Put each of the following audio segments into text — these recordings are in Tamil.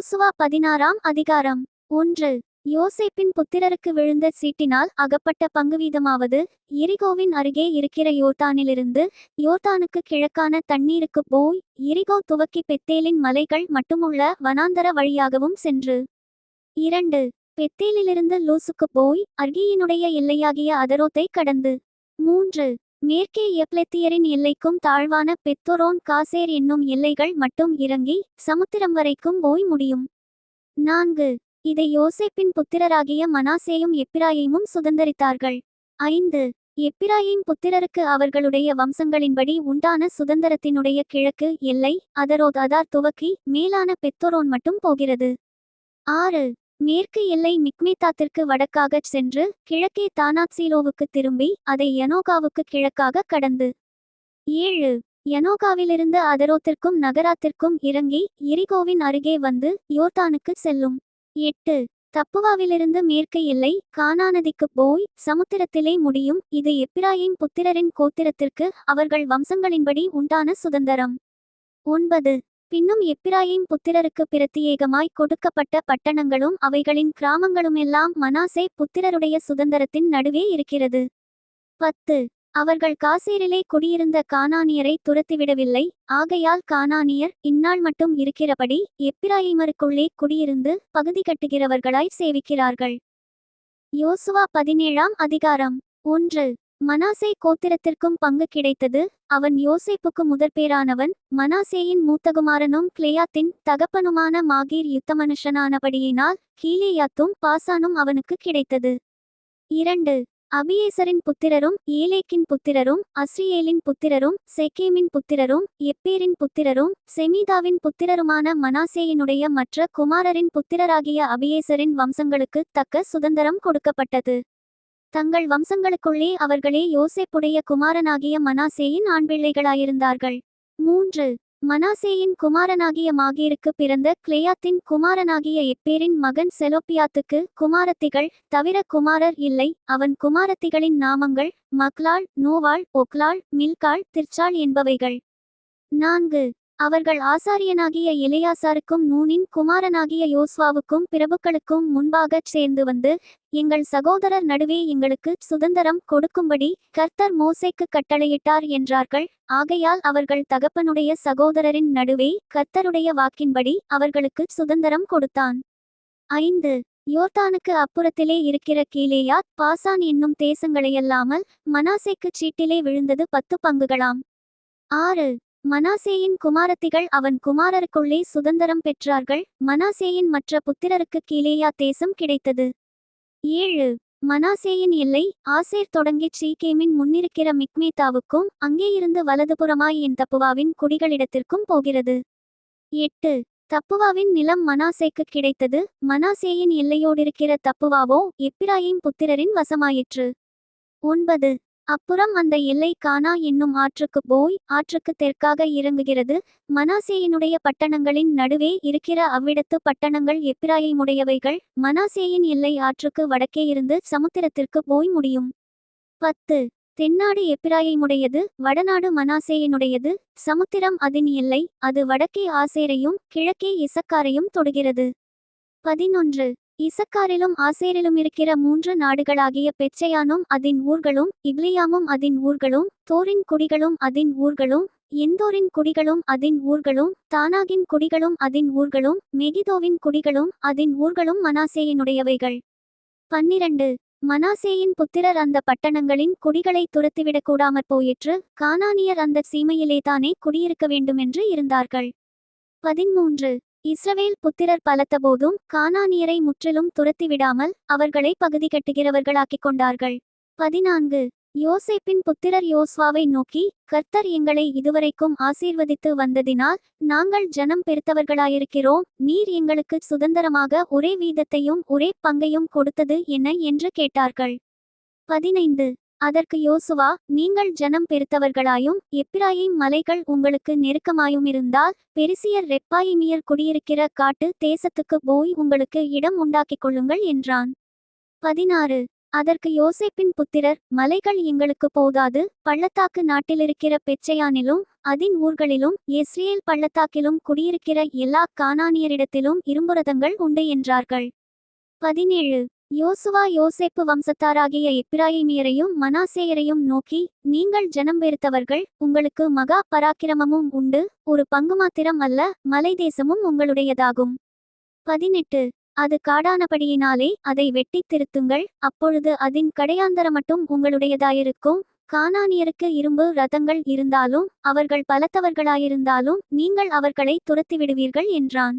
யோசுவா 16ஆம் அதிகாரம். 1. யோசேப்பின் புத்திரருக்கு விழுந்த சீட்டினால் அகப்பட்ட பங்குவீதமாவது, எரிகோவின் அருகே இருக்கிற யோர்தானிலிருந்து யோர்தானுக்கு கிழக்கான தண்ணீருக்கு போய் எரிகோ துவக்கி பெத்தேலின் மலைகள் மட்டுமுள்ள வனாந்தர வழியாகவும் சென்று 2. பெத்தேலிலிருந்து லூசுக்கு போய் அர்கியினுடைய எல்லையாகிய அதரோத்தை கடந்து 3. மேற்கே எப்லெத்தியரின் எல்லைக்கும் தாழ்வான பெத்தொரோன் காசேர் என்னும் எல்லைகள் மட்டும் இறங்கி சமுத்திரம் வரைக்கும் போய் முடியும். 4. இதை யோசேப்பின் புத்திரராகிய மனாசேயும் எப்பிராயீமும் சுதந்தரித்தார்கள். 5. எப்பிராயீம் புத்திரருக்கு அவர்களுடைய வம்சங்களின்படி உண்டான சுதந்தரத்தினுடைய கிழக்கு எல்லை அதரோத் அதார் துவக்கி மேலான பெத்தொரோன் மட்டும் போகிறது. 6. மேற்கு எல்லை மிக்மேத்தாத்திற்கு வடக்காகச் சென்று கிழக்கே தானாத்சீலோவுக்கு திரும்பி அதை யனோகாவுக்கு கிழக்காக கடந்து 7. யனோகாவிலிருந்து அதரோத்திற்கும் நகராத்திற்கும் இறங்கி எரிகோவின் அருகே வந்து யோர்தானுக்கு செல்லும். 8. தப்புவாவிலிருந்து மேற்கு எல்லை கானானதிக்கு போய் சமுத்திரத்திலே முடியும். இது எப்பிராயீம் புத்திரரின் கோத்திரத்திற்கு அவர்கள் வம்சங்களின்படி உண்டான சுதந்தரம். 9. பின்னும் எப்பிராயீம் புத்திரருக்கு பிரத்தியேகமாய் கொடுக்கப்பட்ட பட்டணங்களும் அவைகளின் கிராமங்களுமெல்லாம் மனாசே புத்திரருடைய சுதந்தரத்தின் நடுவே இருக்கிறது. 10. அவர்கள் காசேரிலே குடியிருந்த கானானியரை துரத்திவிடவில்லை. ஆகையால் கானானியர் இந்நாள் மட்டும் இருக்கிறபடி எப்பிராயீமருக்குள்ளே குடியிருந்து பகுதி கட்டுகிறவர்களாய் சேவிக்கிறார்கள். யோசுவா 17ஆம் அதிகாரம். 1. மனாசே கோத்திரத்திற்கும் பங்கு கிடைத்தது. அவன் யோசேப்புக்கு முதற்பேரானவன். மனாசேயின் மூத்தகுமாரனும் கிளேயாத்தின் தகப்பனுமான மாகீர் யுத்தமனுஷனானபடியினால் கீலேயாத்தும் பாசானும் அவனுக்கு கிடைத்தது. 2. அபியேசரின் புத்திரரும் ஏலேக்கின் புத்திரரும் அஸ்ரியேலின் புத்திரரும் செக்கேமின் புத்திரரும் எப்பேரின் புத்திரரும் செமீதாவின் புத்திரருமான மனாசேயினுடைய மற்ற குமாரரின் புத்திரராகிய அபியேசரின் வம்சங்களுக்கு தக்க சுதந்தரம் கொடுக்கப்பட்டது. தங்கள் வம்சங்களுக்குள்ளே அவர்களே யோசேப்புடைய குமாரனாகிய மனாசேயின் ஆண்பிள்ளைகளாயிருந்தார்கள். 3. மனாசேயின் குமாரனாகிய மாகீருக்கு பிறந்த கிளேயாத்தின் குமாரனாகிய எப்பேரின் மகன் செலோப்பியாத்துக்கு குமாரத்திகள் தவிர குமாரர் இல்லை. அவன் குமாரத்திகளின் நாமங்கள் மக்லாள், நோவாள், ஒக்லாள், மில்காள், திர்ச்சாள் என்பவைகள். 4. அவர்கள் ஆசாரியனாகிய எலெயாசாருக்கும் நூனின் குமாரனாகிய யோசுவாவுக்கும் பிரபுக்களுக்கும் முன்பாகச் சேர்ந்து வந்து, எங்கள் சகோதரர் நடுவே எங்களுக்கு சுதந்தரம் கொடுக்கும்படி கர்த்தர் மோசேக்கு கட்டளையிட்டார் என்றார்கள். ஆகையால் அவர்கள் தகப்பனுடைய சகோதரரின் நடுவே கர்த்தருடைய வாக்கின்படி அவர்களுக்கு சுதந்தரம் கொடுத்தான். 5. யோர்தானுக்கு அப்புறத்திலே இருக்கிற கீலேயாத் பாசான் என்னும் தேசங்களையல்லாமல் மனாசேக்குச் சீட்டிலே விழுந்தது 10 பங்குகளாம். 6. மனாசேயின் குமாரத்திகள் அவன் குமாரருக்குள்ளே சுதந்தரம் பெற்றார்கள். மனாசேயின் மற்ற புத்திரருக்கு கீலேயா தேசம் கிடைத்தது. 7. மனாசேயின் எல்லை ஆசேர் தொடங்கிச் சீகேமின் முன்னிருக்கிற மிக்மேத்தாவுக்கும் அங்கேயிருந்து வலதுபுறமாய் என் தப்புவாவின் குடிகளிடத்திற்கும் போகிறது. 8. தப்புவாவின் நிலம் மனாசேக்கு கிடைத்தது. மனாசேயின் எல்லையோடிருக்கிற தப்புவாவோ எப்பிராயீம் புத்திரரின் வசமாயிற்று. 9. அப்புறம் அந்த எல்லை கானா என்னும் ஆற்றுக்கு போய் ஆற்றுக்கு தெற்காக இறங்குகிறது. மனாசேயினுடைய பட்டணங்களின் நடுவே இருக்கிற அவ்விடத்து பட்டணங்கள் எப்பிராயீமுடையவைகள். மனாசேயின் எல்லை ஆற்றுக்கு வடக்கே இருந்து சமுத்திரத்திற்கு போய் முடியும். 10. தென்னாடு எப்பிராயீமுடையது, வடநாடு மனாசேயினுடையது. சமுத்திரம் அதன் எல்லை. அது வடக்கே ஆசேரையும் கிழக்கே இசக்காரையும் தொடுகிறது. 11. இசக்காரிலும் ஆசேரிலும் இருக்கிற 3 நாடுகளாகிய பெச்சையானும் அதின் ஊர்களும் இப்லியாமும் அதின் ஊர்களும் தோரின் குடிகளும் அதின் ஊர்களும் எந்தோரின் குடிகளும் அதின் ஊர்களும் தானாகின் குடிகளும் அதின் ஊர்களும் மெகிதோவின் குடிகளும் அதின் ஊர்களும் மனாசேயினுடையவைகள். 12. மனாசேயின் புத்திரர் அந்த பட்டணங்களின் குடிகளை துரத்திவிடக்கூடாமற் போயிற்று. கானானியர் அந்த சீமையிலேதானே குடியிருக்க வேண்டுமென்று இருந்தார்கள். 13. இஸ்ரவேல் புத்திரர் பலத்தபோதும் கானானியரை முற்றிலும் துரத்திவிடாமல் அவர்களை பகுதி கட்டுகிறவர்களாக்கிக் கொண்டார்கள். 14. யோசேப்பின் புத்திரர் யோசுவாவை நோக்கி, கர்த்தர் எங்களை இதுவரைக்கும் ஆசீர்வதித்து வந்ததினால் நாங்கள் ஜனம் பெருத்தவர்களாயிருக்கிறோம். நீர் எங்களுக்கு சுதந்தரமாக ஒரே வீதத்தையும் ஒரே பங்கையும் கொடுத்தது என்ன என்று கேட்டார்கள். 15. அதற்கு யோசுவா, நீங்கள் ஜனம் பெருத்தவர்களாயும் எப்பிராயீம் மலைகள் உங்களுக்கு நெருக்கமாயுமிருந்தால் பெரிசியர் ரெப்பாயிமியர் குடியிருக்கிற காட்டு தேசத்துக்கு போய் உங்களுக்கு இடம் உண்டாக்கிக் கொள்ளுங்கள் என்றான். 16. அதற்கு யோசேப்பின் புத்திரர், மலைகள் எங்களுக்கு போதாது, பள்ளத்தாக்கு நாட்டிலிருக்கிற பெச்சையானிலும் அதின் ஊர்களிலும் எஸ்ரேல் பள்ளத்தாக்கிலும் குடியிருக்கிற எல்லா கானானியரிடத்திலும் இரும்புரதங்கள் உண்டு என்றார்கள். 17. யோசுவா யோசேப்பு வம்சத்தாராகிய எப்பிராயீமியரையும் மனாசேயரையும் நோக்கி, நீங்கள் ஜனம் வெறுத்தவர்கள், உங்களுக்கு மகா பராக்கிரமமும் உண்டு, ஒரு பங்கு மாத்திரம் அல்ல, மலை தேசமும் உங்களுடையதாகும். 18. அது காடானபடியினாலே அதை வெட்டித் திருத்துங்கள், அப்பொழுது அதின் கடையாந்தர மட்டும் உங்களுடையதாயிருக்கும். கானானியருக்கு இரும்பு ரதங்கள் இருந்தாலும் அவர்கள் பலத்தவர்களாயிருந்தாலும் நீங்கள் அவர்களை துரத்திவிடுவீர்கள் என்றான்.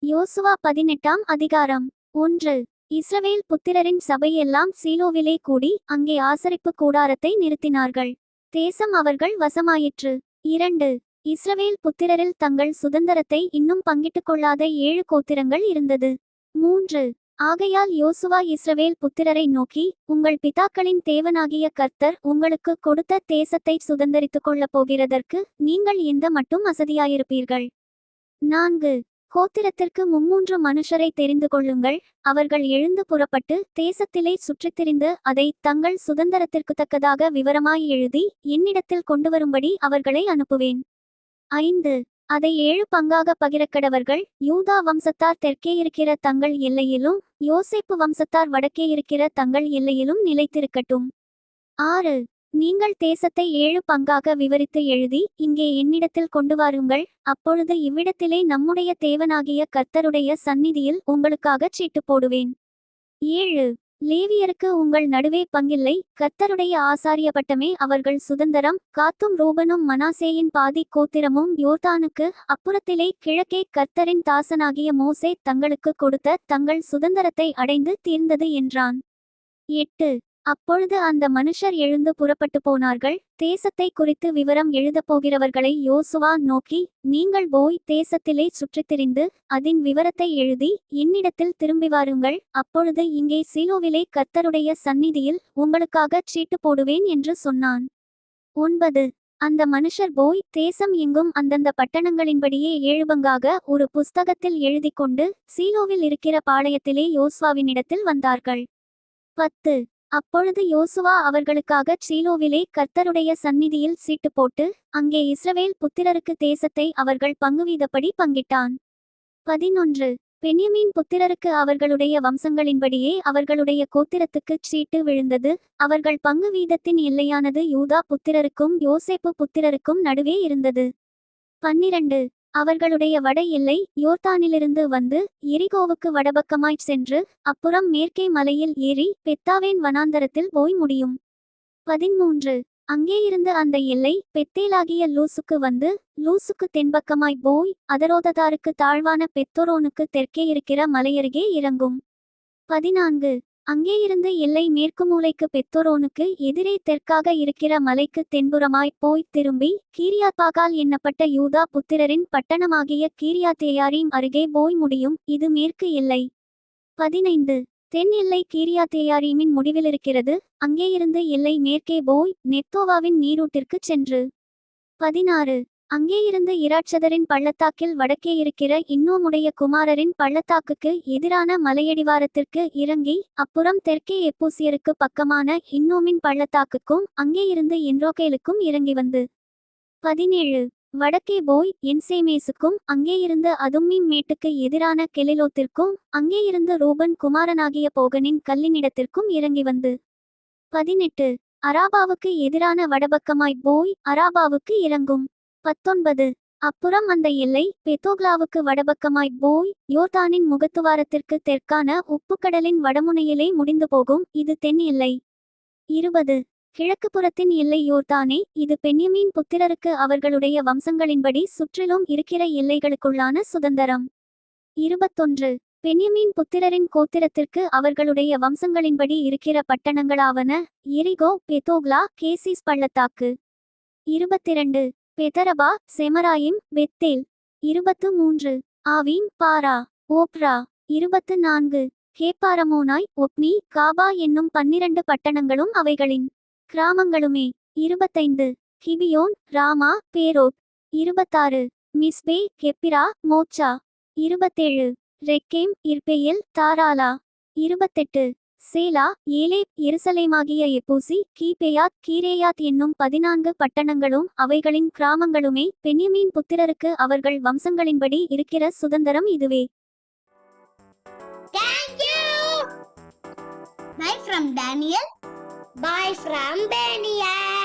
யோசுவா 18ஆம் அதிகாரம். 1. இஸ்ரவேல் புத்திரரின் சபையெல்லாம் சீலோவிலே கூடி அங்கே ஆசரிப்பு கூடாரத்தை நிறுத்தினார்கள். தேசம் அவர்கள் வசமாயிற்று. 2. இஸ்ரவேல் புத்திரரில் தங்கள் சுதந்தரத்தை இன்னும் பங்கிட்டுக் கொள்ளாத 7 கோத்திரங்கள் இருந்தது. 3. ஆகையால் யோசுவா இஸ்ரவேல் புத்திரரை நோக்கி, உங்கள் பிதாக்களின் தேவனாகிய கர்த்தர் உங்களுக்கு கொடுத்த தேசத்தை சுதந்தரித்துக் கொள்ளப் போகிறதற்கு நீங்கள் எந்த மட்டும் அசதியாயிருப்பீர்கள். 4. கோத்திரத்திற்கு 3 மனுஷரை தெரிந்து கொள்ளுங்கள், அவர்கள் எழுந்து புறப்பட்டு தேசத்திலே சுற்றித்திரிந்து அதை தங்கள் சுதந்தரத்திற்கு தக்கதாக விவரமாய் எழுதி என்னிடத்தில் கொண்டுவரும்படி அவர்களை அனுப்புவேன். 5. அதை 7 பங்காக பகிரக்கடவர்கள், யூதா வம்சத்தார் தெற்கே இருக்கிற தங்கள் எல்லையிலும் யோசேப்பு வம்சத்தார் வடக்கே இருக்கிற தங்கள் எல்லையிலும் நிலைத்திருக்கட்டும். 6. நீங்கள் தேசத்தை 7 பங்காக விவரித்து எழுதி இங்கே என்னிடத்தில் கொண்டு வாருங்கள், அப்பொழுது இவ்விடத்திலே நம்முடைய தேவனாகிய கர்த்தருடைய சந்நிதியில் உங்களுக்காகச் சீட்டு போடுவேன். 7. லேவியருக்கு உங்கள் நடுவே பங்கில்லை, கர்த்தருடைய ஆசாரிய பட்டமே அவர்கள் சுதந்தரம். காத்தும் ரூபனும் மனாசேயின் பாதி கோத்திரமும் யோர்தானுக்கு அப்புறத்திலே கிழக்கே கர்த்தரின் தாசனாகிய மோசே தங்களுக்கு கொடுத்த தங்கள் சுதந்தரத்தை அடைந்து தீர்ந்தது என்றான். 8. அப்பொழுது அந்த மனுஷர் எழுந்து புறப்பட்டு போனார்கள். தேசத்தை குறித்து விவரம் எழுதப்போகிறவர்களை யோசுவா நோக்கி, நீங்கள் போய் தேசத்திலே சுற்றித்திரிந்து அதின் விவரத்தை எழுதி என்னிடத்தில் திரும்பி வாருங்கள், அப்பொழுது இங்கே சீலோவிலே கர்த்தருடைய சந்நிதியில் உங்களுக்காகச் சீட்டு போடுவேன் என்று சொன்னான். 9. அந்த மனுஷர் போய் தேசம் எங்கும் அந்தந்த பட்டணங்களின்படியே 7 பங்காக ஒரு புஸ்தகத்தில் எழுதி கொண்டு சீலோவில் இருக்கிற பாளையத்திலே யோசுவாவினிடத்தில் வந்தார்கள். 10. அப்பொழுது யோசுவா அவர்களுக்காகச் சீலோவிலே கர்த்தருடைய சந்நிதியில் சீட்டு போட்டு அங்கே இஸ்ரவேல் புத்திரருக்கு தேசத்தை அவர்கள் பங்குவீதப்படி பங்கிட்டான். 11. பென்யமீன் புத்திரருக்கு அவர்களுடைய வம்சங்களின்படியே அவர்களுடைய கோத்திரத்துக்குச் சீட்டு விழுந்தது. அவர்கள் பங்கு வீதத்தின் எல்லையானது யூதா புத்திரருக்கும் யோசேப்பு புத்திரருக்கும் நடுவே இருந்தது. 12. அவர்களுடைய வட எல்லை யோர்தானிலிருந்து வந்து எரிகோவுக்கு வடபக்கமாய்ச் சென்று அப்புறம் மேற்கே மலையில் ஏறி பெத்தாவேன் வனாந்தரத்தில் போய் முடியும். 13. அங்கேயிருந்து அந்த எல்லை பெத்தேலாகிய லூசுக்கு வந்து லூசுக்கு தென்பக்கமாய் போய் அதரோததாருக்கு தாழ்வான பெத்தோரோனுக்கு தெற்கே இருக்கிற மலையருகே இறங்கும். 14. அங்கேயிருந்து எல்லை மேற்கு மூலைக்கு பெத்தோரோனுக்கு எதிரே தெற்காக இருக்கிற மலைக்கு தென்புறமாய் போய் திரும்பி கீரியாத்பாகால் எண்ணப்பட்ட யூதா புத்திரரின் பட்டணமாகிய கீரியாத்தேயாரீம் அருகே போய் முடியும். இது மேற்கு எல்லை. 15. தென் எல்லை கீரியாத்தேயாரீமின் முடிவிலிருக்கிறது. அங்கேயிருந்து எல்லை மேற்கே போய் நெத்தோவாவின் நீரூட்டிற்குச் சென்று. 16. அங்கேயிருந்து இராட்சதரின் பள்ளத்தாக்கில் வடக்கே இருக்கிற இன்னோமுடைய குமாரரின் பள்ளத்தாக்குக்கு எதிரான மலையடிவாரத்திற்கு இறங்கி அப்புறம் தெற்கே எப்பூசியருக்கு பக்கமான இன்னோமின் பள்ளத்தாக்குக்கும் அங்கேயிருந்து என்ரோகேலுக்கும் இறங்கி வந்து. 17. வடக்கே போய் என்சேமேசுக்கும் அங்கேயிருந்து அதும்மீம் மேட்டுக்கு எதிரான கெலிலோத்திற்கும் அங்கேயிருந்து ரூபன் குமாரனாகிய போகனின் கல்லினிடத்திற்கும் இறங்கி வந்து. 18. அராபாவுக்கு எதிரான வடபக்கமாய் போய் அராபாவுக்கு இறங்கும். 19. அப்புறம் அந்த எல்லை பெத்தோக்லாவுக்கு வடபக்கமாய் போய் யோர்தானின் முகத்துவாரத்திற்கு தெற்கான உப்புக்கடலின் வடமுனையிலே முடிந்து போகும். இது தென் எல்லை. 20. கிழக்கு புறத்தின் எல்லை யோர்தானே, இது பென்யமீன் புத்திரருக்கு அவர்களுடைய வம்சங்களின்படி சுற்றிலும் இருக்கிற எல்லைகளுக்குள்ளான சுதந்தரம். 21. பென்யமீன் புத்திரரின் கோத்திரத்திற்கு அவர்களுடைய வம்சங்களின்படி இருக்கிற பட்டணங்களாவன எரிகோ, பெத்தோக்லா, கேசிஸ் பள்ளத்தாக்கு. 22. பெதரபா, செமராயிம், பெத்தேல். 23. ஆவீம், பாரா, ஓப்ரா. 24. கேப்பாரமோனாய், ஒப்னி, காபா என்னும் 12 பட்டணங்களும் அவைகளின் கிராமங்களுமே. 25. கிபியோன், ராமா, பேரோத். 26. மிஸ்பே, கெப்பிரா, மோச்சா. 27. ரெக்கேம், இர்பெயேல், தாராலா. 28. சேலா, ஏலேப், எருசலேமாகிய எப்பூசி, கீபேயாத், கீரேயாத் என்னும் 14 பட்டணங்களும் அவைகளின் கிராமங்களுமே பென்யமீன் புத்திரருக்கு அவர்கள் வம்சங்களின்படி இருக்கிற சுதந்தரம் இதுவே. Thank you. Bye from Daniel. Bye from Daniel.